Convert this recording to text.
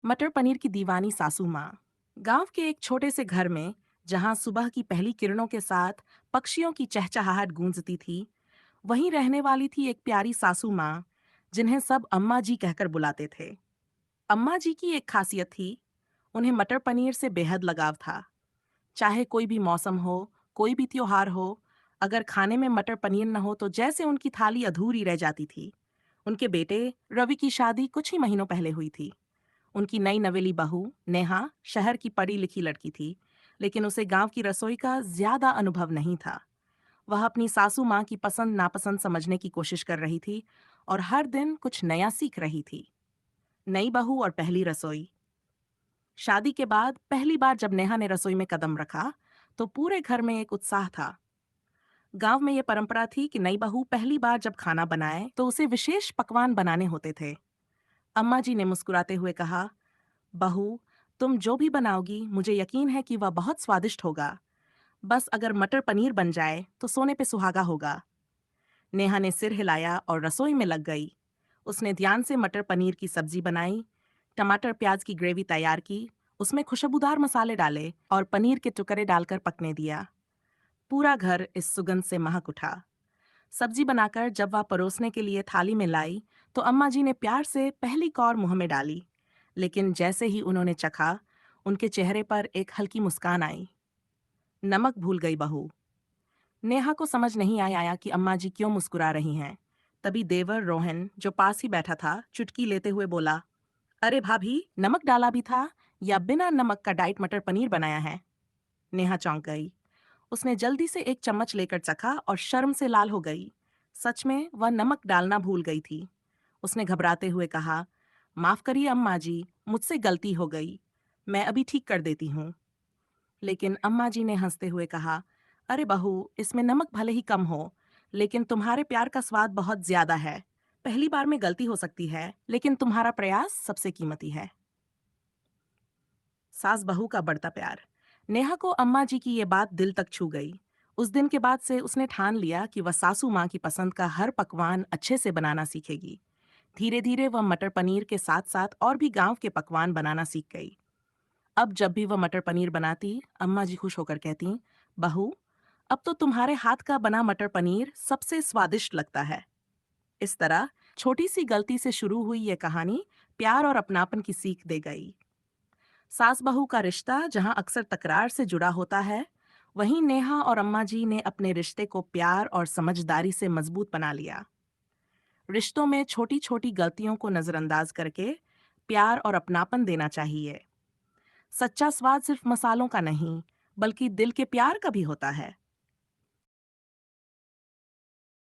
मटर पनीर की दीवानी सासू माँ। गांव के एक छोटे से घर में, जहां सुबह की पहली किरणों के साथ पक्षियों की चहचहाहट गूंजती थी, वहीं रहने वाली थी एक प्यारी सासू माँ, जिन्हें सब अम्मा जी कहकर बुलाते थे। अम्मा जी की एक खासियत थी, उन्हें मटर पनीर से बेहद लगाव था। चाहे कोई भी मौसम हो, कोई भी त्योहार हो, अगर खाने में मटर पनीर न हो तो जैसे उनकी थाली अधूरी रह जाती थी। उनके बेटे रवि की शादी कुछ ही महीनों पहले हुई थी। उनकी नई नवेली बहू नेहा शहर की पढ़ी लिखी लड़की थी, लेकिन उसे गांव की रसोई का ज्यादा अनुभव नहीं था। वह अपनी सासू माँ की पसंद नापसंद समझने की कोशिश कर रही थी और हर दिन कुछ नया सीख रही थी। नई बहू और पहली रसोई। शादी के बाद पहली बार जब नेहा ने रसोई में कदम रखा, तो पूरे घर में एक उत्साह था। गांव में ये परंपरा थी कि नई बहू पहली बार जब खाना बनाए तो उसे विशेष पकवान बनाने होते थे। अम्मा जी ने मुस्कुराते हुए कहा, बहू, तुम जो भी बनाओगी मुझे यकीन है कि वह बहुत स्वादिष्ट होगा। बस अगर मटर पनीर बन जाए तो सोने पे सुहागा होगा। नेहा ने सिर हिलाया और रसोई में लग गई। उसने ध्यान से मटर पनीर की सब्जी बनाई, टमाटर प्याज की ग्रेवी तैयार की, उसमें खुशबूदार मसाले डाले और पनीर के टुकड़े डालकर पकने दिया। पूरा घर इस सुगंध से महक उठा। सब्जी बनाकर जब वह परोसने के लिए थाली में लाई, तो अम्मा जी ने प्यार से पहली कौर मुंह में डाली। लेकिन जैसे ही उन्होंने चखा, उनके चेहरे पर एक हल्की मुस्कान आई। नमक भूल गई बहू। नेहा को समझ नहीं आया कि अम्मा जी क्यों मुस्कुरा रही हैं। तभी देवर रोहन, जो पास ही बैठा था, चुटकी लेते हुए बोला, अरे भाभी, नमक डाला भी था या बिना नमक का डाइट मटर पनीर बनाया है? नेहा चौंक गई। उसने जल्दी से एक चम्मच लेकर चखा और शर्म से लाल हो गई। सच में वह नमक डालना भूल गई थी। उसने घबराते हुए कहा, माफ करिए अम्मा जी, मुझसे गलती हो गई। मैं अभी ठीक कर देती हूँ। लेकिन अम्मा जी ने हंसते हुए कहा, अरे बहू, इसमें नमक भले ही कम हो, लेकिन तुम्हारे प्यार का स्वाद बहुत ज्यादा है। पहली बार में गलती हो सकती है, लेकिन तुम्हारा प्रयास सबसे कीमती है। सास बहू का बढ़ता प्यार। नेहा को अम्मा जी की ये बात दिल तक छू गई। उस दिन के बाद से उसने ठान लिया कि वह सासू माँ की पसंद का हर पकवान अच्छे से बनाना सीखेगी। धीरे धीरे वह मटर पनीर के साथ साथ और भी गांव के पकवान बनाना सीख गई। अब जब भी वह मटर पनीर बनाती, अम्मा जी खुश होकर कहती, बहू, अब तो तुम्हारे हाथ का बना मटर पनीर सबसे स्वादिष्ट लगता है। इस तरह छोटी सी गलती से शुरू हुई ये कहानी प्यार और अपनापन की सीख दे गई। सास बहू का रिश्ता जहां अक्सर तकरार से जुड़ा होता है, वहीं नेहा और अम्मा जी ने अपने रिश्ते को प्यार और समझदारी से मजबूत बना लिया। रिश्तों में छोटी छोटी गलतियों को नजरअंदाज करके प्यार और अपनापन देना चाहिए। सच्चा स्वाद सिर्फ मसालों का नहीं, बल्कि दिल के प्यार का भी होता है।